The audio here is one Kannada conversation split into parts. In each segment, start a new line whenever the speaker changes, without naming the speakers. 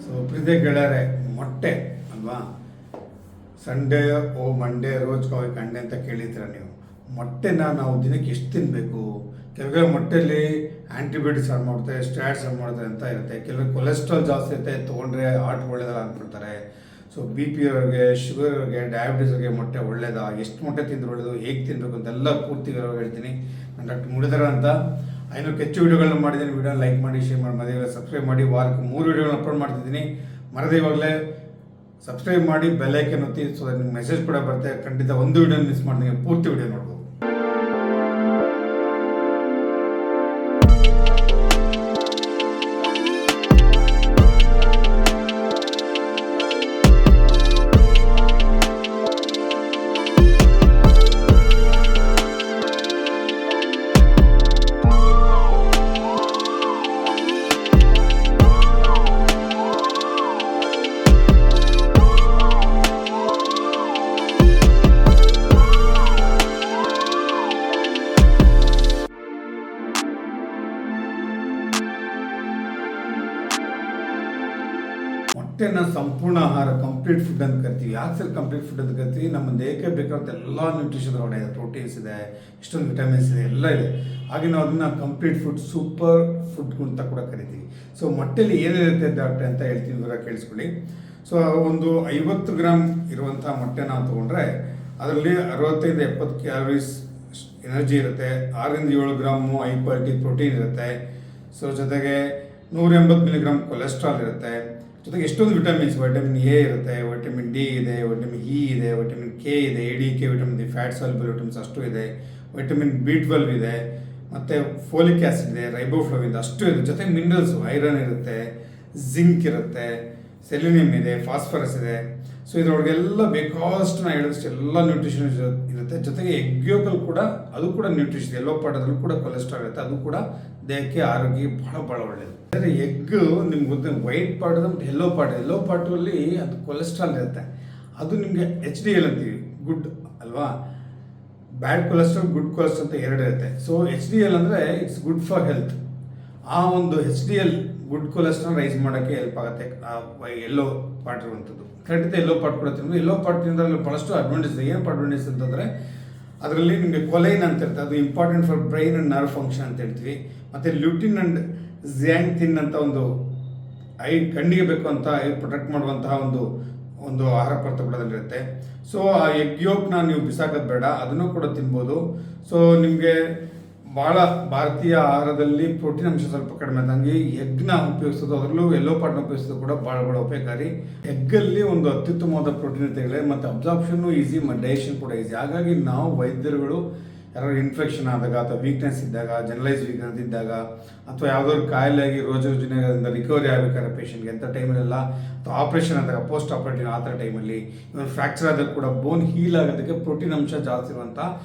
ಸೊ ಪ್ರೀತಿ ಗೆಳೆಯರೆ, ಮೊಟ್ಟೆ ಅಲ್ವಾ? ಸಂಡೇ ಓ ಮಂಡೇ ರೋಜ್ ಕಾವಿ ಕಂಡೆ ಅಂತ ಕೇಳಿದ್ದೀರ ನೀವು. ಮೊಟ್ಟೆನ ನಾವು ದಿನಕ್ಕೆ ಎಷ್ಟು ತಿನ್ನಬೇಕು? ಕೆಲವೇ ಮೊಟ್ಟೆಯಲ್ಲಿ ಆ್ಯಂಟಿಬಯೋಟಿಕ್ಸ್ ಹಾಳು ಮಾಡ್ತಾರೆ, ಸ್ಟ್ರಾಯ್ಡ್ಸ್ ಹಾಳು ಮಾಡ್ತಾರೆ ಅಂತ ಇರುತ್ತೆ. ಕೆಲವರು ಕೊಲೆಸ್ಟ್ರಾಲ್ ಜಾಸ್ತಿ ಇರುತ್ತೆ, ತೊಗೊಂಡ್ರೆ ಹಾರ್ಟ್ ಒಳ್ಳೇದಲ್ಲ ಅಂದ್ಬಿಡ್ತಾರೆ. ಸೊ ಬಿ ಪಿ ಅವ್ರಿಗೆ, ಶುಗರ್ ಅವ್ರಿಗೆ, ಡಯಾಬಿಟೀಸ್ಗೆ ಮೊಟ್ಟೆ ಒಳ್ಳೇದಾ, ಎಷ್ಟು ಮೊಟ್ಟೆ ತಿಂದ್ರೆ ಒಳ್ಳೇದು, ಹೇಗೆ ತಿನ್ನಬೇಕು ಅಂತೆಲ್ಲ ಪೂರ್ತಿ ಹೇಳ್ತೀನಿ. ನಾನು ಡಾಕ್ಟರ್ ಮುರಳೀಧರ ಅಂತ 500ಕ್ಕೂ ಹೆಚ್ಚು ವೀಡಿಯೋಗಳನ್ನ ಮಾಡಿದ್ದೀನಿ. ವೀಡಿಯೋನ ಲೈಕ್ ಮಾಡಿ, ಶೇರ್ ಮಾಡಿ, ಮದುವೆ ಸಬ್ಸ್ಕ್ರೈಬ್ ಮಾಡಿ. ವಾರಕ್ಕೆ 3 ವೀಡಿಯೋಗಳನ್ನ ಅಪ್ಲೋಡ್ ಮಾಡ್ತಿದ್ದೀನಿ. ಮರದೇ ಇವಾಗಲೇ ಸಬ್ಸ್ಕ್ರೈಬ್ ಮಾಡಿ, ಬೆಲ್ ಐಕನ್ ಒತ್ತಿ. ಸೊ ನಿಮ್ಗೆ ಮೆಸೇಜ್ ಕೂಡ ಬರುತ್ತೆ. ಖಂಡಿತ ಒಂದು ವೀಡಿಯೋ ಮಿಸ್ ಮಾಡ್ದಂಗೆ ಪೂರ್ತಿ ವೀಡಿಯೋ ನೋಡ್ಬೋದು. ಮೊಟ್ಟೆನ ಸಂಪೂರ್ಣ ಆಹಾರ, ಕಂಪ್ಲೀಟ್ ಫುಡ್ ಅಂತ ಕರಿತೀವಿ. ಯಾಕೆ ಸರ್ ಕಂಪ್ಲೀಟ್ ಫುಡ್ ಅಂತ ಕರಿತೀವಿ? ನಮ್ಮ ದೇಹಕ್ಕೆ ಬೇಕಾದಂಥ ಎಲ್ಲ ನ್ಯೂಟ್ರಿಷನ್ ಒಳಗಡೆ ಇದೆ. ಪ್ರೋಟೀನ್ಸ್ ಇದೆ, ಇಷ್ಟೊಂದು ವಿಟಮಿನ್ಸ್ ಇದೆ, ಎಲ್ಲ ಇದೆ. ಹಾಗೆ ನಾವು ಅದನ್ನು ಕಂಪ್ಲೀಟ್ ಫುಡ್, ಸೂಪರ್ ಫುಡ್ ಅಂತ ಕೂಡ ಕರಿತೀವಿ. ಸೊ ಮೊಟ್ಟೆಯಲ್ಲಿ ಏನಿರುತ್ತೆ ಡಾಕ್ಟ್ರೆ ಅಂತ ಹೇಳ್ತೀವಿ, ಇವಾಗ ಕೇಳಿಸ್ಕೊಳ್ಳಿ. ಸೊ ಒಂದು 50 ಗ್ರಾಮ್ ಇರುವಂಥ ಮೊಟ್ಟೆ ನಾವು ತೊಗೊಂಡ್ರೆ ಅದರಲ್ಲಿ 65-70 ಕ್ಯಾಲರೀಸ್ ಎನರ್ಜಿ ಇರುತ್ತೆ. 6-7 ಗ್ರಾಮು ಹೈ ಕ್ವಾಲಿಟಿ ಪ್ರೋಟೀನ್ ಇರುತ್ತೆ. ಸೊ ಜೊತೆಗೆ 180 ಮಿಲಿಗ್ರಾಮ್ ಕೊಲೆಸ್ಟ್ರಾಲ್ ಇರುತ್ತೆ. ಜೊತೆಗೆ ಎಷ್ಟೊಂದು ವಿಟಮಿನ್ಸ್, ವಿಟಮಿನ್ ಎ ಇರುತ್ತೆ, ವಿಟಮಿನ್ ಡಿ ಇದೆ, ವಿಟಮಿನ್ ಇ ಇದೆ, ವಿಟಮಿನ್ ಕೆ ಇದೆ, ADK vitamin D, fat soluble vitamins ಅಷ್ಟು ಇದೆ, ವಿಟಮಿನ್ B12 ಇದೆ, ಮತ್ತು ಫೋಲಿಕ್ ಆ್ಯಸಿಡ್ ಇದೆ, ರೈಬೋಫ್ಲೋವಿನ್ ಇದೆ, ಅಷ್ಟು ಇದೆ. ಜೊತೆಗೆ ಮಿನರಲ್ಸು, ಐರನ್ ಇರುತ್ತೆ, ಜಿಂಕ್ ಇರುತ್ತೆ, ಸೆಲೆನಿಯಮ್ ಇದೆ, ಫಾಸ್ಫರಸ್ ಇದೆ. ಸೊ ಇದರೊಳಗೆಲ್ಲ ಬೇಕಾದಷ್ಟು ನಾನು ಹೇಳಿದಷ್ಟು ಎಲ್ಲ ನ್ಯೂಟ್ರಿಷನ್ ಇರುತ್ತೆ. ಜೊತೆಗೆ ಎಗ್ ಯೋಗಲ್ಲಿ ಕೂಡ ಅದು ಕೂಡ ನ್ಯೂಟ್ರಿಷನ್, ಎಲ್ಲೋ ಪಾರ್ಟ್ ಅದರಲ್ಲೂ ಕೂಡ ಕೊಲೆಸ್ಟ್ರಾಲ್ ಇರುತ್ತೆ. ಅದು ಕೂಡ ದೇಹಕ್ಕೆ ಆರೋಗ್ಯ ಭಾಳ ಒಳ್ಳೆಯದು. ಅಂದರೆ ಎಗ್ ನಿಮ್ಗೆ ಗೊತ್ತ, ವೈಟ್ ಪಾರ್ಟ್ ಮತ್ತು ಎಲ್ಲೋ ಪಾರ್ಟಲ್ಲಿ ಅದು ಕೊಲೆಸ್ಟ್ರಾಲ್ ಇರುತ್ತೆ. ಅದು ನಿಮಗೆ HDL ಅಂತೀವಿ, ಗುಡ್ ಅಲ್ವಾ? ಬ್ಯಾಡ್ ಕೊಲೆಸ್ಟ್ರಾಲ್, ಗುಡ್ ಕೊಲೆಸ್ಟ್ರಾಲ್ ಅಂತ 2 ಇರುತ್ತೆ. ಸೊ HDL ಅಂದರೆ ಇಟ್ಸ್ ಗುಡ್ ಫಾರ್ ಹೆಲ್ತ್. ಆ ಒಂದು HDL ಗುಡ್ ಕೊಲೆಸ್ಟ್ರಾಲ್ ರೈಸ್ ಮಾಡೋಕ್ಕೆ ಹೆಲ್ಪ್ ಆಗುತ್ತೆ ಎಲ್ಲೋ ಪಾರ್ಟ್ ಇರುವಂಥದ್ದು. ಖಂಡಿತ ಎಲ್ಲೋ ಪಾರ್ಟ್ ಕೂಡ ತಿನ್ನೋದು. ಎಲ್ಲೋ ಪಾರ್ಟ್ ತಿನ್ನೋದ್ರಲ್ಲಿ ಭಾಳಷ್ಟು ಅಡ್ವಾಂಟೇಜ್ ಇದೆ. ಏನು ಅಡ್ವಾಂಟೇಜ್ ಅಂತಂದರೆ ಅದರಲ್ಲಿ ನಿಮಗೆ ಕೊಲೈನ್ ಅಂತ ಇರುತ್ತೆ, ಅದು important for brain and nerve function ಅಂತ ಹೇಳ್ತೀವಿ. ಮತ್ತು ಲ್ಯೂಟಿನ್ ಆ್ಯಂಡ್ ಝ್ಯಾಂಥಿನ್ ಅಂತ ಒಂದು ಕಣ್ಣಿಗೆ ಬೇಕು ಅಂತ ಪ್ರೊಟೆಕ್ಟ್ ಮಾಡುವಂತಹ ಒಂದು ಆಹಾರ ಪದಾರ್ಥ ಕೂಡ ಅದರಲ್ಲಿರುತ್ತೆ. ಸೊ ಆ ಎಗ್ ಯೋಕ್ನ ನೀವು ಬಿಸಾಕೋದು ಬೇಡ, ಅದನ್ನು ಕೂಡ ತಿನ್ಬೋದು. ಸೊ ನಿಮಗೆ ಭಾಳ ಭಾರತೀಯ ಆಹಾರದಲ್ಲಿ ಪ್ರೋಟೀನ್ ಅಂಶ ಸ್ವಲ್ಪ ಕಡಿಮೆ ತಂಗಿ ಎಗ್ನ ಉಪಯೋಗಿಸೋದು, ಅದರಲ್ಲೂ ಎಲ್ಲೋ ಪಾರ್ಟ್ನ ಉಪಯೋಗಿಸೋದು ಕೂಡ ಭಾಳ ಉಪಯೋಗಕಾರಿ. ಎಗ್ಗಲ್ಲಿ ಒಂದು ಅತ್ಯುತ್ತಮವಾದ ಪ್ರೋಟೀನ್ ತೆಗೆಳೆ, ಮತ್ತು ಅಬ್ಸಾರ್ಪ್ಷನ್ನು ಈಸಿ, ಮತ್ತು ಡೈಜೆಷನ್ ಕೂಡ ಈಸಿ. ಹಾಗಾಗಿ ನಾವು ವೈದ್ಯರುಗಳು ಯಾರು ಇನ್ಫೆಕ್ಷನ್ ಆದಾಗ ಅಥವಾ ವೀಕ್ನೆಸ್ ಇದ್ದಾಗ, ಜನರಲೈಸ್ ವೀಕ್ನೆಸ್ ಇದ್ದಾಗ, ಅಥವಾ ಯಾವುದಾದ್ರು ಕಾಯಿಲೆಯಾಗಿ ರೋಜದಿಂದ ರಿಕವರಿ ಆಗಬೇಕಾದ್ರೆ ಪೇಷಂಟ್ಗೆ ಅಂಥ ಟೈಮಲ್ಲೆಲ್ಲ, ಅಥವಾ ಆಪ್ರೇಷನ್ ಆದಾಗ, ಪೋಸ್ಟ್ ಆಪರೇಟಿವ್ ಆ ಥರ ಟೈಮಲ್ಲಿ, ಇವನ್ ಫ್ರ್ಯಾಕ್ಚರ್ ಆದಾಗ ಕೂಡ ಬೋನ್ ಹೀಲ್ ಆಗೋದಕ್ಕೆ ಪ್ರೋಟೀನ್ ಅಂಶ ಜಾಸ್ತಿ ಇರುವಂಥ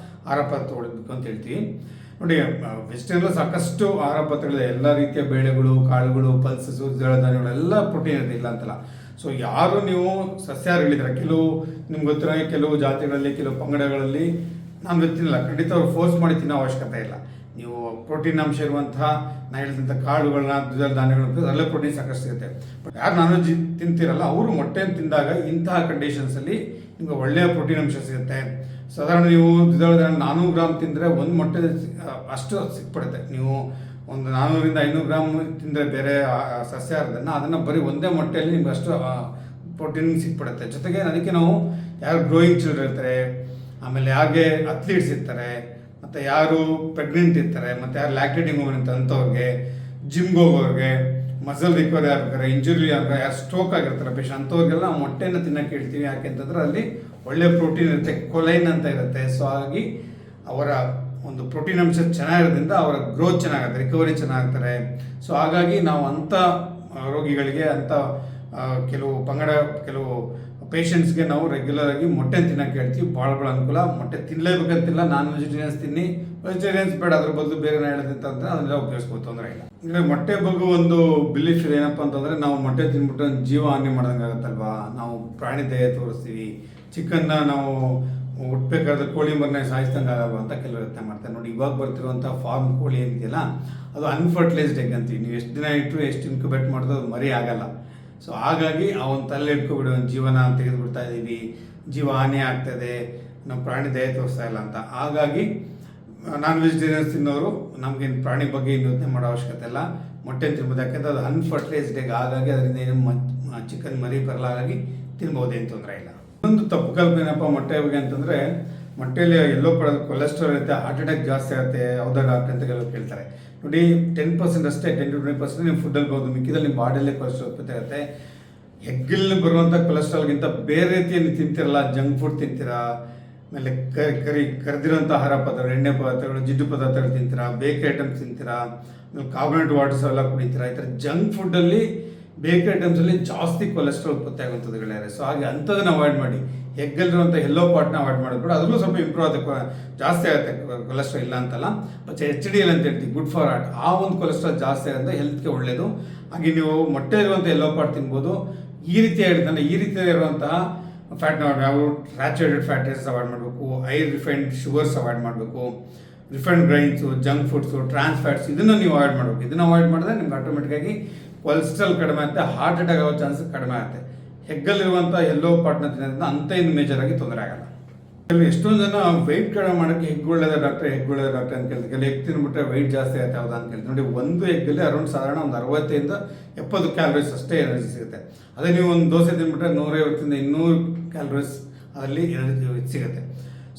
ಆಹಾರ ಪದಾರ್ಥ ತೊಗೊಳ್ಬೇಕು ಅಂತ ಹೇಳ್ತೀವಿ. ನೋಡಿ, ವೆಜಿಟೇಬಲ್ ಸಾಕಷ್ಟು ಆಹಾರ ಪದಾರ್ಥಗಳಿದೆ. ಎಲ್ಲ ರೀತಿಯ ಬೇಳೆಗಳು, ಕಾಳುಗಳು, ಪಲ್ಸಸ್ಸು, ಧಾನ್ಯಗಳೆಲ್ಲ ಪ್ರೋಟೀನ್ ಇರುತ್ತೆ, ಇಲ್ಲ ಅಂತಲ್ಲ. ಸೊ ಯಾರು ನೀವು ಸಸ್ಯಾಹಾರಿಗಳಿದ್ದಾರೆ, ಕೆಲವು ನಿಮ್ಗೆ ಗೊತ್ತಿರೋ ಕೆಲವು ಜಾತಿಗಳಲ್ಲಿ, ಕೆಲವು ಪಂಗಡಗಳಲ್ಲಿ ನಾನು ಗೊತ್ತಿಲ್ಲ, ಖಂಡಿತ ಅವ್ರು ಫೋರ್ಸ್ ಮಾಡಿ ತಿನ್ನೋ ಅವಶ್ಯಕತೆ ಇಲ್ಲ. ನೀವು ಪ್ರೋಟೀನ್ ಅಂಶ ಇರುವಂತಹ ನಾನು ಹೇಳಿದಂಥ ಕಾಳುಗಳನ್ನ, ದ್ವಿದಳ ಧಾನ್ಯಗಳನ್ನ, ಅದರಲ್ಲೇ ಪ್ರೋಟೀನ್ ಸಾಕಷ್ಟು ಸಿಗುತ್ತೆ. ಬಟ್ ಯಾರು ನಾನ್ ವೆಜ್ ತಿಂತೀರಲ್ಲ, ಅವರು ಮೊಟ್ಟೆಯನ್ನು ತಿಂದಾಗ ಇಂತಹ ಕಂಡೀಷನ್ಸಲ್ಲಿ ನಿಮಗೆ ಒಳ್ಳೆಯ ಪ್ರೋಟೀನ್ ಅಂಶ ಸಿಗುತ್ತೆ. ಸಾಧಾರಣ ನೀವು ದ್ವಿದಳ ಧಾನ್ಯ 400 ಗ್ರಾಮ್ ತಿಂದರೆ ಒಂದು ಮೊಟ್ಟೆ ಅಷ್ಟು ಸಿಕ್ಬಿಡುತ್ತೆ. ನೀವು ಒಂದು 400-500 ಗ್ರಾಮ್ ತಿಂದರೆ ಬೇರೆ ಸಸ್ಯಾಹಾರದನ್ನು, ಅದನ್ನು ಬರೀ ಒಂದೇ ಮೊಟ್ಟೆಯಲ್ಲಿ ನಿಮ್ಗೆ ಅಷ್ಟು ಪ್ರೋಟೀನ್ ಸಿಕ್ಬಿಡುತ್ತೆ. ಜೊತೆಗೆ ಅದಕ್ಕೆ ನಾವು ಯಾರು ಗ್ರೋಯಿಂಗ್ ಚಿಲ್ಡ್ರನ್ ಇರ್ತಾರೆ, ಆಮೇಲೆ ಯಾರಿಗೆ ಅಥ್ಲೀಟ್ಸ್ ಇರ್ತಾರೆ, ಮತ್ತು ಯಾರು ಪ್ರೆಗ್ನೆಂಟ್ ಇರ್ತಾರೆ, ಮತ್ತು ಯಾರು ಲ್ಯಾಕ್ಟೇಟಿಂಗ್ ವುಮನ್ ಅಂತ ಅಂಥವ್ರಿಗೆ, ಜಿಮ್ಗೆ ಹೋಗೋರಿಗೆ, ಮಸಲ್ ರಿಕವರಿ ಆಗ್ಬೇಕಾರೆ, ಇಂಜುರಿ ಆಗ, ಯಾರು ಸ್ಟ್ರೋಕ್ ಆಗಿರ್ತಾರೆ ಪೇಷಂಟ್, ಅಂಥವ್ರಿಗೆಲ್ಲ ಮೊಟ್ಟೆಯನ್ನು ತಿನ್ನೋಕೆ ಹೇಳ್ತೀವಿ. ಯಾಕೆ ಅಂತಂದ್ರೆ ಅಲ್ಲಿ ಒಳ್ಳೆ ಪ್ರೋಟೀನ್ ಇರುತ್ತೆ, ಕೊಲೈನ್ ಅಂತ ಇರುತ್ತೆ. ಸೊ ಹಾಗಾಗಿ ಅವರ ಒಂದು ಪ್ರೋಟೀನ್ ಅಂಶ ಚೆನ್ನಾಗಿರೋದ್ರಿಂದ ಅವರ ಗ್ರೋತ್ ಚೆನ್ನಾಗುತ್ತೆ, ರಿಕವರಿ ಚೆನ್ನಾಗ್ತಾರೆ. ಸೊ ಹಾಗಾಗಿ ನಾವು ಅಂಥ ರೋಗಿಗಳಿಗೆ, ಅಂಥ ಕೆಲವು ಪೇಷಂಟ್ಸ್ಗೆ ನಾವು ರೆಗ್ಯುಲರ್ ಆಗಿ ಮೊಟ್ಟೆ ತಿನ್ನೋಕೆ ಹೇಳ್ತೀವಿ. ಭಾಳ ಅನುಕೂಲ. ಮೊಟ್ಟೆ ತಿನ್ನಲೇಬೇಕಂತಿಲ್ಲ, ನಾನ್ ವೆಜಿಟೇರಿಯನ್ಸ್ ತಿನ್ನಿ, ವೆಜಿಟೇರಿಯನ್ಸ್ ಬೇಡ, ಅದ್ರ ಬದಲು ಬೇರೆ ಹೇಳೋದಂತ ಅಂದರೆ ಅದನ್ನೆಲ್ಲ ಉಪಯೋಗಿಸ್ಬೋದು, ತೊಂದರೆ ಇಲ್ಲ. ಈಗ ಮೊಟ್ಟೆ ಬಗ್ಗೆ ಒಂದು ಬಿಲೀಫ್ ಇದೆ ಏನಪ್ಪ ಅಂತಂದರೆ, ನಾವು ಮೊಟ್ಟೆ ತಿಂದ್ಬಿಟ್ಟು ಜೀವ ಹಾನಿ ಮಾಡ್ದಂಗೆ ಆಗುತ್ತಲ್ವಾ. ನಾವು ಪ್ರಾಣಿ ದಯೆ ತೋರಿಸ್ತೀವಿ, ಚಿಕನ್ನ ನಾವು ಹುಟ್ಟಬೇಕಾದ್ರೆ ಕೋಳಿ ಮರನ್ನ ಸಾಯಿಸ್ದಂಗೆ ಆಗಲ್ವ ಅಂತ ಕೆಲವರು ಯೋಚನೆ ಮಾಡ್ತಾರೆ. ನೋಡಿ, ಇವಾಗ ಬರ್ತಿರುವಂಥ ಫಾರ್ಮ್ ಕೋಳಿ ಏನಿದೆಯಲ್ಲ, ಅದು ಅನ್ಫರ್ಟಿಲೈಸ್ಡ್ ಎಗ್ ಅಂತೀವಿ. ನೀವು ಎಷ್ಟು ದಿನ ಇಟ್ಟರು, ಎಷ್ಟು ಇನ್ಕ್ಯುಬೇಟ್ ಮಾಡಿದ್ರು ಅದು ಮರಿ ಆಗಲ್ಲ. ಸೊ ಹಾಗಾಗಿ ಆ ಒಂದು ತಲೆ ಇಟ್ಕೊಬಿಡಿ, ಒಂದು ಜೀವನ ತೆಗೆದುಬಿಡ್ತಾ ಇದ್ದೀವಿ, ಜೀವ ಹಾನಿ ಆಗ್ತದೆ, ನಮ್ಮ ಪ್ರಾಣಿ ದಯೆ ತೋರಿಸ್ತಾ ಇಲ್ಲ ಅಂತ. ಹಾಗಾಗಿ ನಾನ್ ವೆಜಿಟೇರಿಯನ್ಸ್ ತಿನ್ನೋರು ನಮಗೇನು ಪ್ರಾಣಿ ಬಗ್ಗೆ ಏನು ಯೋಚನೆ ಮಾಡೋ ಅವಶ್ಯಕತೆ ಇಲ್ಲ, ಮೊಟ್ಟೆ ತಿನ್ಬೋದು. ಯಾಕೆಂದರೆ ಅದು ಅನ್ಫರ್ಟಿಲೈಸ್ಡ್ ಎಗ್, ಹಾಗಾಗಿ ಅದರಿಂದ ಏನು ಚಿಕನ್ ಮರಿ ಬರಲ್ಲ, ಹಾಗಾಗಿ ತಿನ್ಬೋದು, ಏನು ತೊಂದರೆ ಇಲ್ಲ. ಇನ್ನೊಂದು ತಪ್ಪು ಕಲ್ಪನೆಯಪ್ಪ ಮೊಟ್ಟೆ ಬಗ್ಗೆ ಅಂತಂದರೆ, ಮೊಟ್ಟೆಯಲ್ಲಿ ಎಲ್ಲೋ ಪಡೆದ ಕೊಲೆಸ್ಟ್ರಾಲ್ ಇರುತ್ತೆ, ಹಾರ್ಟ್ ಅಟ್ಯಾಕ್ ಜಾಸ್ತಿ ಆಗುತ್ತೆ, ಯಾವುದೋ ಡಾಕ್ಟರ್ ಅಂತ ಕೇಳ್ತಾರೆ. ನೋಡಿ 10% ಅಷ್ಟೇ, 10-20% ನಿಮ್ಮ ಫುಡ್ಡಲ್ಲಿ ಬೋದು, ಮಿಕ್ಕಿದಲ್ಲಿ ನಿಮ್ಮ ಬಾಡಿಯಲ್ಲೇ ಕೊಲೆಸ್ಟ್ರಾಲ್ ಉತ್ಪತ್ತಿ ಆಗುತ್ತೆ. ಎಗ್ಗಲ್ಲಿ ಬರುವಂಥ ಕೊಲೆಸ್ಟ್ರಾಲ್ಗಿಂತ ಬೇರೆ ರೀತಿಯಲ್ಲಿ ತಿಂತಿರಲ್ಲ, ಜಂಕ್ ಫುಡ್ ತಿಂತೀರಾ, ಆಮೇಲೆ ಕರೆದಿರೋಂಥ ಆಹಾರ ಪದಾರ್ಥಗಳು, ಎಣ್ಣೆ ಪದಾರ್ಥಗಳು, ಜಿಡ್ಡು ಪದಾರ್ಥಗಳು ತಿಂತೀರಾ, ಬೇಕರಿ ಐಟಮ್ಸ್ ತಿಂತೀರಾ, ಆಮೇಲೆ ಕಾರ್ಬೋನೇಟ್ ವಾಟರ್ಸ್ ಎಲ್ಲ ಕುಡಿತೀರಾ. ಈ ಥರ ಜಂಕ್ ಫುಡ್ಡಲ್ಲಿ, ಬೇಕರಿ ಐಟಮ್ಸಲ್ಲಿ ಜಾಸ್ತಿ ಕೊಲೆಸ್ಟ್ರಾಲ್ ಉತ್ಪತ್ತಿ ಆಗುವಂಥದ್ದು ಗೆಳೆಯರೆ. ಸೊ ಹಾಗೆ ಅಂಥದನ್ನು ಅವಾಯ್ಡ್ ಮಾಡಿ. ಎಗ್ಗಲ್ಲಿರುವಂಥ ಎಲ್ಲೋ ಪಾರ್ಟ್ನ ಅವಾಯ್ಡ್ ಮಾಡೋದು ಕೂಡ, ಅದರಲ್ಲೂ ಸ್ವಲ್ಪ ಇಂಪ್ರೂವ್ ಆಗುತ್ತೆ, ಜಾಸ್ತಿ ಆಗುತ್ತೆ ಕೊಲೆಸ್ಟ್ರಾಲ್, ಇಲ್ಲ ಅಂತಲ್ಲ. ಮತ್ತು HDL ಅಂತ ಹೇಳ್ತೀವಿ, ಗುಡ್ ಫಾರ್ ಹಾರ್ಟ್, ಆ ಒಂದು ಕೊಲೆಸ್ಟ್ರಾಲ್ ಜಾಸ್ತಿ ಆಗುತ್ತೆ, ಹೆಲ್ತ್ಗೆ ಒಳ್ಳೆಯದು. ಹಾಗೆ ನೀವು ಮೊಟ್ಟೆ ಇರುವಂಥ ಎಲ್ಲೋ ಪಾರ್ಟ್ ತಿನ್ಬೋದು. ಈ ರೀತಿ ಹೇಳಿದ್ರೆ, ಈ ರೀತಿ ಇರುವಂತಹ ಫ್ಯಾಟ್ನ ನಾವು ಸ್ಯಾಚುರೇಟೆಡ್ ಫ್ಯಾಟ್ ಅವಾಯ್ಡ್ ಮಾಡಬೇಕು, ಹೈ ರಿಫೈನ್ಡ್ ಶುಗರ್ಸ್ ಅವಾಯ್ಡ್ ಮಾಡಬೇಕು, ರಿಫೈನ್ಡ್ ಗ್ರೈನ್ಸು, ಜಂಕ್ ಫುಡ್ಸು, ಟ್ರಾನ್ಸ್ ಫ್ಯಾಟ್ಸ್, ಇದನ್ನು ನೀವು ಅವಾಯ್ಡ್ ಮಾಡಬೇಕು. ಇದನ್ನು ಅವಾಯ್ಡ್ ಮಾಡಿದ್ರೆ ನಿಮ್ಗೆ ಆಟೋಮೆಟಿಕ್ಕಾಗಿ ಕೊಲೆಸ್ಟ್ರಾಲ್ ಕಡಿಮೆ ಆಗುತ್ತೆ, ಹಾರ್ಟ್ ಅಟ್ಯಾಕ್ ಆಗೋ ಚಾನ್ಸಸ್ ಕಡಿಮೆ ಆಗುತ್ತೆ. ಹೆಗ್ಗಲ್ಲಿರುವಂಥ ಎಲ್ಲೋ ಪಾರ್ಟ್ನ ತಿನ್ನೋದ್ರಿಂದ ಅಂಥ ಏನು ಮೇಜರಾಗಿ ತೊಂದರೆ ಆಗಲ್ಲ. ಎಷ್ಟೊಂದು ಜನ ವೆಯ್ಟ್ ಕಡಿಮೆ ಮಾಡೋಕ್ಕೆ ಎಗ್ ಒಳ್ಳೆಯದ ಡಾಕ್ಟರ್ ಅಂತ ಕೇಳ್ತಾರೆ. ಎಗ್ ತಿನ್ಬಿಟ್ರೆ ವೆಯ್ಟ್ ಜಾಸ್ತಿ ಆಗುತ್ತೆ ಹೌದಾ ಅಂತ ಕೇಳ್ತೀವಿ. ನೋಡಿ, ಒಂದು ಎಗ್ಗಲ್ಲಿ ಅರೌಂಡ್ ಸಾಧಾರಣ ಒಂದು 60-70 ಕ್ಯಾಲರೀಸ್ ಅಷ್ಟೇ ಎನರ್ಜಿ ಸಿಗುತ್ತೆ. ಅದೇ ನೀವು ಒಂದು ದೋಸೆ ತಿನ್ಬಿಟ್ರೆ 150-200 ಕ್ಯಾಲರೀಸ್ ಅದರಲ್ಲಿ ಎನರ್ಜಿ ಸಿಗುತ್ತೆ.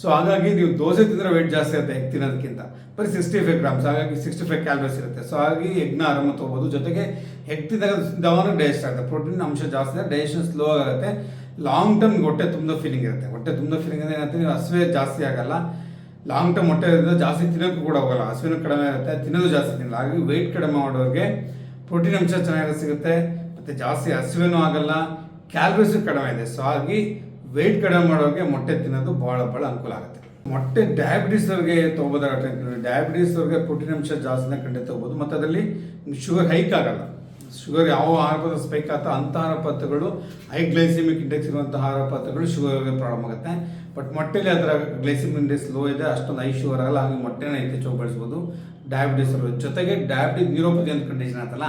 ಸೊ ಹಾಗಾಗಿ ನೀವು ದೋಸೆ ತಿಂದರೆ ವೆಯ್ಟ್ ಜಾಸ್ತಿ ಆಗುತ್ತೆ ಎಗ್ ತಿನ್ನೋದಕ್ಕಿಂತ. ಬರೀ 65 ಗ್ರಾಮ್ಸ್, ಹಾಗಾಗಿ 65 ಕ್ಯಾಲರೀಸ್ ಇರುತ್ತೆ. ಸೊ ಹಾಗಾಗಿ ಎಗ್ನ ಆರಾಮ ತೊಗೋಬೋದು. ಜೊತೆಗೆ ಎಗ್ ತಿಂದಾಗ ಡೈಜೆಸ್ಟ್ ಆಗುತ್ತೆ, ಪ್ರೋಟೀನ್ ಅಂಶ ಜಾಸ್ತಿ ಇದೆ, ಡೈಜೆಷನ್ ಸ್ಲೋ ಆಗುತ್ತೆ. ಲಾಂಗ್ ಟರ್ಮ್ ಹೊಟ್ಟೆ ತುಂಬ ಫೀಲಿಂಗ್ ಇರುತ್ತೆ. ಹೊಟ್ಟೆ ತುಂಬ ಫೀಲಿಂಗ್ ಅಂದರೆ ಏನಂತ, ನೀವು ಹಸಿವೆ ಜಾಸ್ತಿ ಆಗಲ್ಲ. ಲಾಂಗ್ ಟರ್ಮ್ ಹೊಟ್ಟೆ ಜಾಸ್ತಿ ತಿನ್ನೋಕ್ಕೂ ಕೂಡ ಹೋಗಲ್ಲ, ಹಸಿವೆನೂ ಕಡಿಮೆ ಇರುತ್ತೆ, ತಿನ್ನೋದು ಜಾಸ್ತಿ ತಿನ್ನಲ್ಲ. ಹಾಗಾಗಿ ವೆಯ್ಟ್ ಕಡಿಮೆ ಮಾಡೋರಿಗೆ ಪ್ರೋಟೀನ್ ಅಂಶ ಚೆನ್ನಾಗಿ ಸಿಗುತ್ತೆ, ಮತ್ತು ಜಾಸ್ತಿ ಹಸಿವೆನೂ ಆಗಲ್ಲ, ಕ್ಯಾಲರೀಸು ಕಡಿಮೆ ಇದೆ. ಸೊ ಹಾಗಾಗಿ ವೆಯ್ಟ್ ಕಡಿಮೆ ಮಾಡೋರಿಗೆ ಮೊಟ್ಟೆ ತಿನ್ನೋದು ಭಾಳ ಅನುಕೂಲ ಆಗುತ್ತೆ. ಮೊಟ್ಟೆ ಡಯಾಬಿಟೀಸ್ ಅವ್ರಿಗೆ ತೊಗೋಬೋದಾಗುತ್ತೆ. ಡಯಾಬಿಟೀಸ್ ಅವ್ರಿಗೆ ಪ್ರೋಟೀನ್ ಅಂಶ ಜಾಸ್ತಿನ ಖಂಡಿತ ತೊಗೋಬೋದು, ಮತ್ತು ಅದರಲ್ಲಿ ಶುಗರ್ ಹೈಕ್ ಆಗಲ್ಲ. ಶುಗರ್ ಯಾವ ಆಹಾರ ಪದಾರ್ಥ ಸ್ಪೈಕ್ ಆಗ್ತಾ ಅಂಥ ಆಹಾರ ಪದಾರ್ಥಗಳು, ಹೈ ಗ್ಲೈಸಿಮಿಕ್ ಇಂಡೆಕ್ಸ್ ಇರುವಂಥ ಆಹಾರ ಪದಾರ್ಥಗಳು ಶುಗರ್ಗೆ ಪ್ರಾಬ್ಲಮ್ ಆಗುತ್ತೆ. ಬಟ್ ಮೊಟ್ಟೆಲಿ ಅದರ ಗ್ಲೈಸಿಮಿಕ್ ಇಂಡೆಕ್ಸ್ ಲೋ ಇದೆ, ಅಷ್ಟೊಂದು ಹೈ ಶುಗರ್ ಆಗಲ್ಲ, ಹಾಗೆ ಮೊಟ್ಟೆನ ಹೆಚ್ಚು ಬಳಸ್ಬೋದು ಡಯಾಬಿಟೀಸ್ ಅವರು. ಜೊತೆಗೆ ಡಯಾಬಿಟಿಕ್ ನ್ಯೂರೋಪತಿ ಅಂತ ಕಂಡೀಷನ್ ಆಯ್ತಲ್ಲ,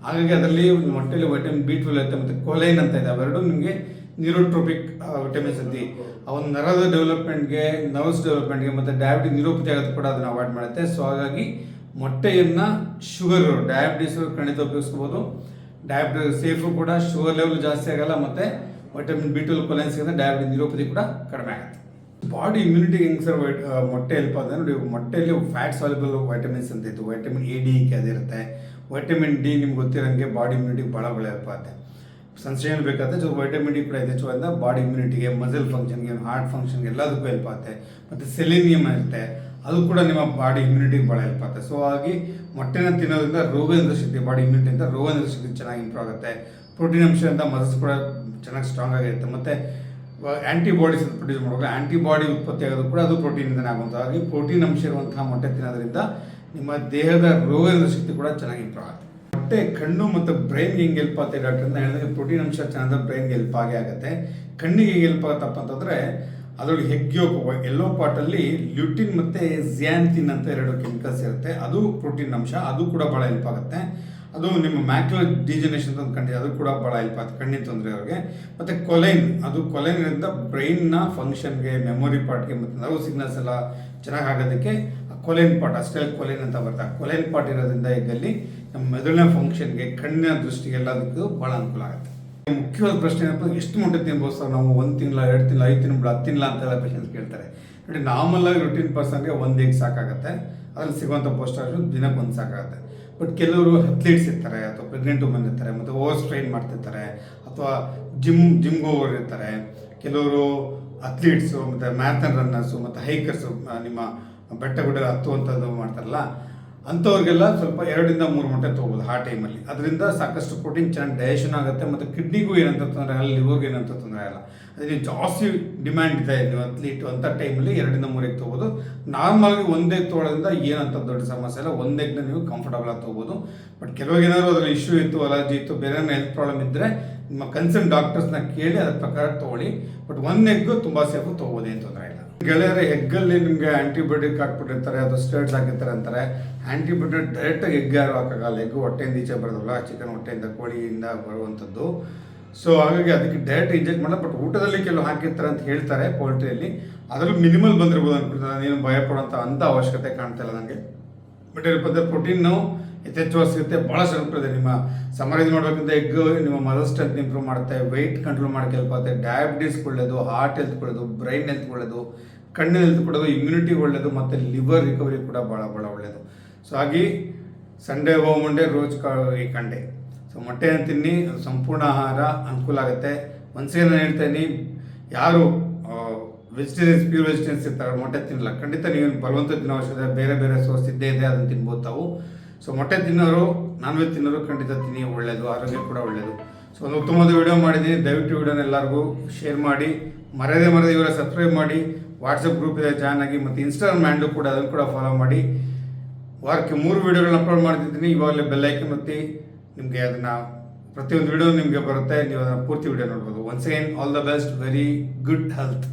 ಹಾಗಾಗಿ ಅದರಲ್ಲಿ ಮೊಟ್ಟೆಲಿ ವೈಟಮಿನ್ B12 ಇರುತ್ತೆ, ಮತ್ತು ಕೊಲೈನ್ ಅಂತ ಇದೆ. ಅವೆರಡು ನಿಮಗೆ ನ್ಯೂರೋಟ್ರೋಪಿಕ್ ವಿಟಮಿನ್ಸ್ ಅಂತೀವಿ. ಅವನು ನರದ ಡೆವಲಪ್ಮೆಂಟ್ಗೆ, ನರ್ವ್ಸ್ ಡೆವಲಪ್ಮೆಂಟ್ಗೆ, ಮತ್ತು ಡಯಾಬಿಟಿಕ್ ನ್ಯೂರೋಪತಿ ಆಗೋದು ಕೂಡ ಅದನ್ನು ಅವಾಯ್ಡ್ ಮಾಡುತ್ತೆ. ಸೊ ಹಾಗಾಗಿ ಮೊಟ್ಟೆಯನ್ನು ಶುಗರ್ ಡಯಾಬಿಟೀಸ್ ಖಂಡಿತ ಉಪಯೋಗಿಸ್ಬೋದು. ಡಯಾಬಿಟಿಸ್ ಸೇಫು ಕೂಡ, ಶುಗರ್ ಲೆವೆಲ್ ಜಾಸ್ತಿ ಆಗಲ್ಲ, ಮತ್ತು ವೈಟಮಿನ್ B12 ಕೊಲೈನ್ ಸಿಗುತ್ತೆ, ಡಯಾಬಿಟಿಕ್ ನ್ಯೂರೋಪತಿ ಕೂಡ ಕಡಿಮೆ ಆಗುತ್ತೆ. ಬಾಡಿ ಇಮ್ಯುನಿಟಿಗೆ ಹೆಂಗೆ ಸರ್ ಮೊಟ್ಟೆ ಹೆಲ್ಪ್ ಆದರೆ ನೋಡಿ, ಮೊಟ್ಟೆಯಲ್ಲಿ ಫ್ಯಾಟ್ ಸಾಲ್ಯುಬಲ್ ವೈಟಮಿನ್ಸ್ ಅಂತ ಇತ್ತು, ವೈಟಮಿನ್ A, D ಅದಿರುತ್ತೆ. ವೈಟಮಿನ್ D ನಿಮ್ಗೆ ಗೊತ್ತಿರೋಂಗೆ ಬಾಡಿ ಇಮ್ಯುನಿಟಿಗೆ ಭಾಳ ಹೆಲ್ಪ್ ಆಗುತ್ತೆ. ಸನ್ಸ್ಟೇನ್ ಬೇಕಾಗುತ್ತೆ. ಸೊ ವೈಟಮಿನ್ D ಕೂಡ ಹೆಚ್ಚುವುದರಿಂದ ಬಾಡಿ ಇಮ್ಯುನಿಟಿಗೆ, ಮಸಲ್ ಫಂಕ್ಷನ್ಗೆ, ಹಾರ್ಟ್ ಫಂಕ್ಷನ್ಗೆ ಎಲ್ಲದಕ್ಕೂ ಹೆಲ್ಪ್ ಆಗುತ್ತೆ. ಮತ್ತು ಸೆಲೆನಿಯಮ್ ಇರುತ್ತೆ, ಅದು ಕೂಡ ನಿಮ್ಮ ಬಾಡಿ ಇಮ್ಯುನಿಟಿಗೆ ಭಾಳ ಹೆಲ್ಪ್ ಆಗುತ್ತೆ. ಸೊ ಹಾಗಾಗಿ ಮೊಟ್ಟೆನ ತಿನ್ನೋದ್ರಿಂದ ರೋಗನಿರೋಧಕ ಶಕ್ತಿ, ಬಾಡಿ ಇಮ್ಯುನಿಟಿಯಿಂದ ರೋಗನಿರೋಧಕ ಶಕ್ತಿ ಚೆನ್ನಾಗಿ ಇಂಪ್ರೂವ್ ಆಗುತ್ತೆ. ಪ್ರೋಟೀನ್ ಅಂಶದಿಂದ ಮಸಲ್ಸ್ ಕೂಡ ಚೆನ್ನಾಗಿ ಸ್ಟ್ರಾಂಗ್ ಆಗಿರುತ್ತೆ. ಮತ್ತು ಆ್ಯಂಟಿಬಾಡೀಸ್ ಪ್ರೊಡ್ಯೂಸ್ ಮಾಡುವಾಗ ಆ್ಯಂಟಿಬಾಡಿ ಉತ್ಪತ್ತಿ ಆಗೋದು ಕೂಡ ಅದು ಪ್ರೋಟೀನಿಂದನೇ ಆಗುವಂಥ. ಹಾಗಾಗಿ ಪ್ರೋಟೀನ್ ಅಂಶ ಇರುವಂತಹ ಮೊಟ್ಟೆ ತಿನ್ನೋದ್ರಿಂದ ನಿಮ್ಮ ದೇಹದ ರೋಗನಿರೋಧಕ ಶಕ್ತಿ ಕೂಡ ಚೆನ್ನಾಗಿ ಇಂಪ್ರೂವ್ ಆಗುತ್ತೆ. ಮೊಟ್ಟೆ ಕಣ್ಣು ಮತ್ತು ಬ್ರೈನ್ಗೆ ಹೆಂಗೆ ಹೆಲ್ಪ್ ಆಗುತ್ತೆ ಡಾಕ್ಟರ್ ಅಂತ ಹೇಳಿದ್ರೆ, ಪ್ರೋಟೀನ್ ಅಂಶ ಚೆನ್ನಾಗಿ ಬ್ರೈನ್ಗೆ ಹೆಲ್ಪ್ ಆಗೇ ಆಗುತ್ತೆ. ಕಣ್ಣಿಗೆ ಹೆಂಗೆ ಹೆಲ್ಪ್ ಆಗುತ್ತಪ್ಪ ಅಂತಂದರೆ, ಅದರೊಳಗೆ ಹೆಗ್ಯೋಕ್ ಎಲ್ಲೋ ಪಾರ್ಟಲ್ಲಿ ಲ್ಯೂಟಿನ್ ಮತ್ತು ಝ್ಯಾಂಥಿನ್ ಅಂತ 2 ಕೆಮಿಕಲ್ಸ್ ಇರುತ್ತೆ, ಅದು ಪ್ರೋಟೀನ್ ಅಂಶ, ಅದು ಕೂಡ ಭಾಳ ಹೆಲ್ಪ್ ಆಗುತ್ತೆ. ಅದು ನಿಮ್ಮ ಮ್ಯಾಕ್ಯುಲರ್ ಡಿಜೆನರೇಷನ್ ಅಂತ ಕಂಡಿದೆ, ಅದು ಕೂಡ ಭಾಳ ಹೆಲ್ಪ್ ಆಗುತ್ತೆ ಕಣ್ಣಿನ ತೊಂದರೆ ಅವ್ರಿಗೆ. ಮತ್ತು ಕೊಲೈನ್, ಅದು ಕೊಲೈನಿಂದ ಬ್ರೈನ್ನ ಫಂಕ್ಷನ್ಗೆ, ಮೆಮೊರಿ ಪಾರ್ಟ್ಗೆ, ಮತ್ತು ನರ್ವ್ ಸಿಗ್ನಲ್ಸ್ ಎಲ್ಲ ಚೆನ್ನಾಗಿ ಆಗೋದಕ್ಕೆ ಕೊಲೈನ್ ಪಾರ್ಟ್, ಅಸ್ಟೈಲ್ ಕೊಲೈನ್ ಅಂತ ಬರ್ತದೆ. ಕೊಲೈನ್ ಪಾರ್ಟ್ ಇರೋದ್ರಿಂದ ಎಗ್ಗಲ್ಲಿ ನಮ್ಮ ಮೆದುಳಿನ ಫಂಕ್ಷನ್ಗೆ, ಕಣ್ಣಿನ ದೃಷ್ಟಿಗೆ ಎಲ್ಲದಕ್ಕೂ ಭಾಳ ಅನುಕೂಲ ಆಗುತ್ತೆ. ಮುಖ್ಯವಾದ ಪ್ರಶ್ನೆ ಏನಪ್ಪ, ಎಷ್ಟು ಮೊಟ್ಟೆ ತಿನ್ಬೋದು ಸರ್ ನಾವು? 1 ತಿಂಗಳ, 2 ತಿಂಗಳ, 5 ತಿಂಗಳು, 10 ತಿಂಗಳ ಅಂತೆಲ್ಲ ಪೇಷಂಟ್ಸ್ ಕೇಳ್ತಾರೆ. ನೋಡಿ, ನಾರ್ಮಲಾಗಿ ರೂಟೀನ್ ಪರ್ಸನ್ಗೆ 1 ಎಗ್ ಸಾಕಾಗುತ್ತೆ, ಅದ್ರಲ್ಲಿ ಸಿಗುವಂಥ ಪೋಸ್ಟಾರ್ಜು ದಿನಕ್ಕೆ 1 ಸಾಕಾಗುತ್ತೆ. ಬಟ್ ಕೆಲವರು ಅಥ್ಲೀಟ್ಸ್ ಇರ್ತಾರೆ, ಅಥವಾ ಪ್ರೆಗ್ನೆಂಟ್ ವುಮನ್ ಇರ್ತಾರೆ, ಮತ್ತು ಓವರ್ ಸ್ಟ್ರೈನ್ ಮಾಡ್ತಿರ್ತಾರೆ, ಅಥವಾ ಜಿಮ್ಗೆ ಹೋಗೋರು ಇರ್ತಾರೆ, ಕೆಲವರು ಅಥ್ಲೀಟ್ಸು, ಮತ್ತು ಮ್ಯಾರಥಾನ್ ರನ್ನರ್ಸು, ಮತ್ತು ಹೈಕರ್ಸು, ನಿಮ್ಮ ಬೆಟ್ಟ ಗುಡ್ಡ ಹತ್ತುವಂಥದ್ದು ಮಾಡ್ತಾರಲ್ಲ, ಅಂಥವ್ರಿಗೆಲ್ಲ ಸ್ವಲ್ಪ 2-3 ಮೊಟ್ಟೆ ತೊಗೋಬೋದು ಆ ಟೈಮಲ್ಲಿ. ಅದರಿಂದ ಸಾಕಷ್ಟು ಪ್ರೋಟೀನ್ ಚೆನ್ನಾಗಿ ಡೈಜೆಷನ್ ಆಗುತ್ತೆ, ಮತ್ತು ಕಿಡ್ನಿಗೂ ಏನಂತ ತೊಂದರೆ ಆಗಲ್ಲ, ಲಿವರ್ಗೂ ಏನಂತ ತೊಂದರೆ ಆಗಲ್ಲ. ಅದೇ ಜಾಸ್ತಿ ಡಿಮ್ಯಾಂಡ್ ಇದೆ ನೀವು ಅಥ್ಲೀಟು ಅಂತ ಟೈಮಲ್ಲಿ 2-3 ಎಗ್ ತೊಗೋಬೋದು. ನಾರ್ಮಲ್ಗೆ 1 ಎಗ್ ತೊಗೊಳೋದ್ರಿಂದ ಏನಂತ ದೊಡ್ಡ ಸಮಸ್ಯೆ ಇಲ್ಲ, 1 ಎಗ್ನ ನೀವು ಕಂಫರ್ಟಬಲ್ ಆಗಿ ತೊಗೋಬೋದು. ಬಟ್ ಕೆಲವಾಗ ಏನಾದರೂ ಅದರಲ್ಲಿ ಇಶ್ಯೂ ಇತ್ತು, ಅಲರ್ಜಿ ಇತ್ತು, ಬೇರೆ ಹೆಲ್ತ್ ಪ್ರಾಬ್ಲಮ್ ಇದ್ದರೆ ನಿಮ್ಮ ಕನ್ಸರ್ನ್ ಡಾಕ್ಟರ್ಸ್ನ ಕೇಳಿ ಅದ್ರ ಪ್ರಕಾರ ತೊಗೊಳ್ಳಿ. ಬಟ್ 1 ಎಗ್ ತುಂಬ ಸೇಫು ತೊಗೋಬೋದು, ಏನು ತೊಂದರೆ ಇಲ್ಲ. ಗೆಳೆಯರೆ, ಎಗ್ಗಲ್ಲಿ ನಿಮಗೆ ಆ್ಯಂಟಿಬಯೋಟಿಕ್ ಹಾಕ್ಬಿಟ್ಟಿರ್ತಾರೆ, ಅದು ಸ್ಟೆರಾಯ್ಡ್ಸ್ ಹಾಕಿರ್ತಾರೆ ಅಂತಾರೆ. ಆ್ಯಂಟಿಬಯೋಟಿಕ್ ಡೈರೆಕ್ಟಾಗಿ ಎಗ್ ಯಾರು ಹಾಕೋಲ್ಲ. ಎಗ್ ಹೊಟ್ಟೆಯಿಂದ ಈಚೆ ಬರೋದಲ್ಲ, ಚಿಕನ್ ಹೊಟ್ಟೆಯಿಂದ, ಕೋಳಿಯಿಂದ ಬರುವಂಥದ್ದು. ಸೊ ಹಾಗಾಗಿ ಅದಕ್ಕೆ ಡೈರೆಕ್ಟ್ ಇಂಜೆಕ್ಟ್ ಮಾಡಲ್ಲ. ಬಟ್ ಊಟದಲ್ಲಿ ಕೆಲವು ಹಾಕಿರ್ತಾರೆ ಅಂತ ಹೇಳ್ತಾರೆ ಪೋಲ್ಟ್ರಿಯಲ್ಲಿ. ಅದರಲ್ಲೂ ಮಿನಿಮಲ್ ಬಂದಿರ್ಬೋದು ಅನ್ಕೊಳ್ತಾರೆ. ನಾನೇನು ಭಯಪಡುವಂಥ ಅಂಥ ಅವಶ್ಯಕತೆ ಕಾಣ್ತಾ ಇಲ್ಲ ನನಗೆ. ಬಟ್ ಇದ್ರ ಪ್ರೋಟೀನು ಯಥೇಚ್ಛವಾಗಿ ಸಿಗುತ್ತೆ. ಭಾಳ ಇದೆ. ನಿಮ್ಮ ಸಮರೈಸ್ ಮಾಡೋಕ್ಕಿಂತ ಎಗ್ ನಿಮ್ಮ ಮದರ್ ಸ್ಟ್ರೆಂತ್ ಇಂಪ್ರೂವ್ ಮಾಡುತ್ತೆ, ವೆಯ್ಟ್ ಕಂಟ್ರೋಲ್ ಮಾಡೋಕ್ಕೆ ಹೆಲ್ಪ್ ಆಗುತ್ತೆ, ಡಯಾಬಿಟೀಸ್ ಒಳ್ಳೆಯದು, ಹಾರ್ಟ್ ಹೆಲ್ತ್ ಒಳ್ಳೆಯದು, ಬ್ರೈನ್ ಹೆಲ್ತ್ ಒಳ್ಳೆಯದು, ಕಣ್ಣಿನ ಹೆಲ್ತ್ ಕೊಡೋದು, ಇಮ್ಯುನಿಟಿ ಒಳ್ಳೆಯದು, ಮತ್ತು ಲಿವರ್ ರಿಕವರಿ ಕೂಡ ಭಾಳ ಒಳ್ಳೆಯದು. ಸೊ ಹಾಗೆ ಸಂಡೇ ಮಂಡೇ ರೋಜ್ ಈ ಕಂಡೆ. ಸೊ ಮೊಟ್ಟೆಯನ್ನು ತಿನ್ನಿ, ಸಂಪೂರ್ಣ ಆಹಾರ ಅನುಕೂಲ ಆಗುತ್ತೆ. ಒಂದ್ಸರಿ ನಾನು ಹೇಳ್ತೇನೆ, ಯಾರು ವೆಜಿಟೇರಿಯನ್ಸ್, ಪ್ಯೂರ್ ವೆಜಿಟೇರಿಯನ್ಸ್ ಇರ್ತಾರೆ, ಮೊಟ್ಟೆ ತಿನ್ನಲ್ಲ, ಖಂಡಿತ ನೀವು ಬಲವಂತ ತಿನ್ನೋ ಅವಶ್ಯಕತೆ, ಬೇರೆ ಸೋರ್ಸ್ ಇದ್ದೇ ಇದೆ, ಅದನ್ನು ತಿನ್ಬೋದು ತಾವು. ಸೊ ಮೊಟ್ಟೆ ತಿನ್ನೋರು, ನಾನ್ ವೆಜ್ ತಿನ್ನೋರು ಖಂಡಿತ ತಿನ್ನಿ, ಒಳ್ಳೆಯದು, ಆರೋಗ್ಯ ಕೂಡ ಒಳ್ಳೆಯದು. ಸೊ ಒಂದು ಉತ್ತಮವಾದ ವಿಡಿಯೋ ಮಾಡಿದ್ದೀನಿ. ದಯವಿಟ್ಟು ವಿಡಿಯೋನ ಎಲ್ಲರಿಗೂ ಶೇರ್ ಮಾಡಿ, ಮರದೇ ಇವರ ಸಬ್ಸ್ಕ್ರೈಬ್ ಮಾಡಿ, ವಾಟ್ಸಪ್ ಗ್ರೂಪ್ ಇದೆ ಜಾಯ್ನ್ ಆಗಿ, ಮತ್ತು ಇನ್ಸ್ಟಾಗ್ರಾಮ್ ಹ್ಯಾಂಡ್ಲು ಕೂಡ, ಅದನ್ನು ಕೂಡ ಫಾಲೋ ಮಾಡಿ. ವಾರಕ್ಕೆ 3 ವಿಡಿಯೋಗಳನ್ನ ಅಪ್ಲೋಡ್ ಮಾಡ್ತಿದ್ದೀನಿ. ಇವಾಗಲೇ ಬೆಲ್ಲೈಕನ್ ಒತ್ತಿ, ನಿಮಗೆ ಅದನ್ನು ಪ್ರತಿಯೊಂದು ವಿಡಿಯೋ ನಿಮಗೆ ಬರುತ್ತೆ, ನೀವು ಅದನ್ನು ಪೂರ್ತಿ ವಿಡಿಯೋ ನೋಡ್ಬೋದು. Once again all the best, very good health.